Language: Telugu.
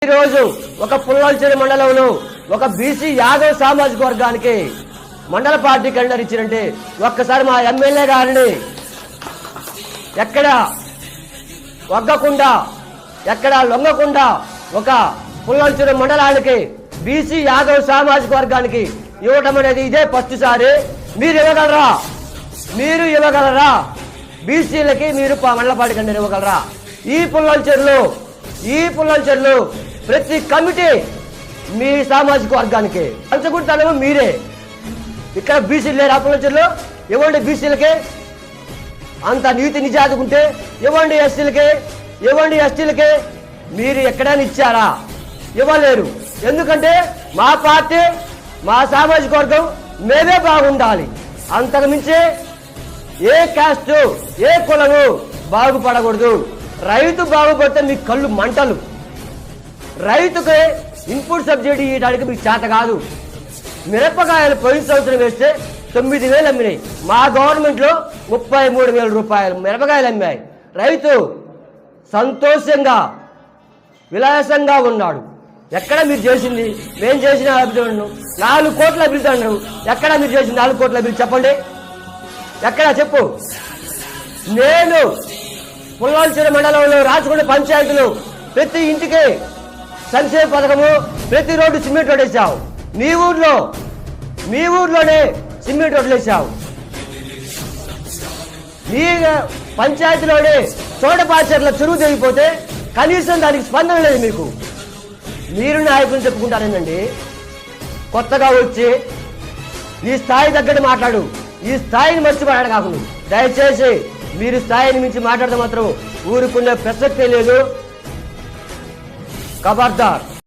ఈరోజు ఒక పుల్లల్చెరు మండలంలో ఒక బీసీ యాదవ్ సామాజిక వర్గానికి మండల పార్టీ కండర్ ఇచ్చినంటే ఒక్కసారి మా ఎమ్మెల్యే గారిని ఎక్కడ వగ్గకుండా ఎక్కడ లొంగకుండా ఒక పుల్లల్చెరు మండలానికి బీసీ యాదవ్ సామాజిక వర్గానికి ఇవ్వటం అనేది ఇదే ఫస్ట్ సారి. మీరు ఇవ్వగలరా? బీసీలకి మీరు మండల పార్టీ కండర్ ఇవ్వగలరా? ఈ పుల్లల్చెరులో ప్రతి కమిటీ మీ సామాజిక వర్గానికి పంచగుంటానేమో మీరే. ఇక్కడ బీసీలు లేరు. ఆ పుల్లల్చెరులో ఇవ్వండి. బీసీలకి అంత నీతి నిజాదుకుంటే ఇవ్వండి. ఇవ్వండి ఎస్టీలకి. మీరు ఎక్కడైనా ఇచ్చారా? ఇవ్వలేరు. ఎందుకంటే మా పార్టీ మా సామాజిక వర్గం మేమే బాగుండాలి. అంతకు మించి ఏ క్యాస్ట్ ఏ కులము బాగుపడకూడదు. రైతు బాగుపడితే మీకు కళ్ళు మంటలు. రైతుకి ఇన్పుట్ సబ్సిడీ ఇవ్వడానికి మీకు చేత కాదు. మిరపకాయలు పోయిన సంవత్సరం వేస్తే 9,000 అమ్మినాయి. మా గవర్నమెంట్లో 33,000 రూపాయలు మిరపకాయలు అమ్మాయి. రైతు సంతోషంగా విలాసంగా ఉన్నాడు. ఎక్కడ మీరు చేసింది? మేము చేసిన అభివృద్ధి 4 కోట్ల అభివృద్ధి అన్నారు. ఎక్కడ మీరు చేసింది 4 కోట్ల అభివృద్ధి? చెప్పండి. ఎక్కడ చెప్పు. నేను పుల్లల్చెరు మండలంలో రాచకొండ పంచాయతీలో ప్రతి ఇంటికి సంక్షేమ పథకము, ప్రతి రోడ్డు సిమెంట్ రోడ్ వేసావు. మీ ఊర్లోనే సిమెంట్ రోడ్లు వేసావు. మీ పంచాయతీలోనే చోటపాచర్ల చెరువు తెగిపోతే కనీసం దానికి స్పందన లేదు మీకు. మీరు నాయకులు చెప్పుకుంటారేందండి? కొత్తగా వచ్చి ఈ స్థాయి తగ్గట్టు మాట్లాడు. ఈ స్థాయిని మర్చిపోయాడు కాకుండా దయచేసి మీరు స్థాయిని మించి మాట్లాడితే మాత్రం ఊరుకునే ప్రసక్తే లేదు. ఖబర్దార్.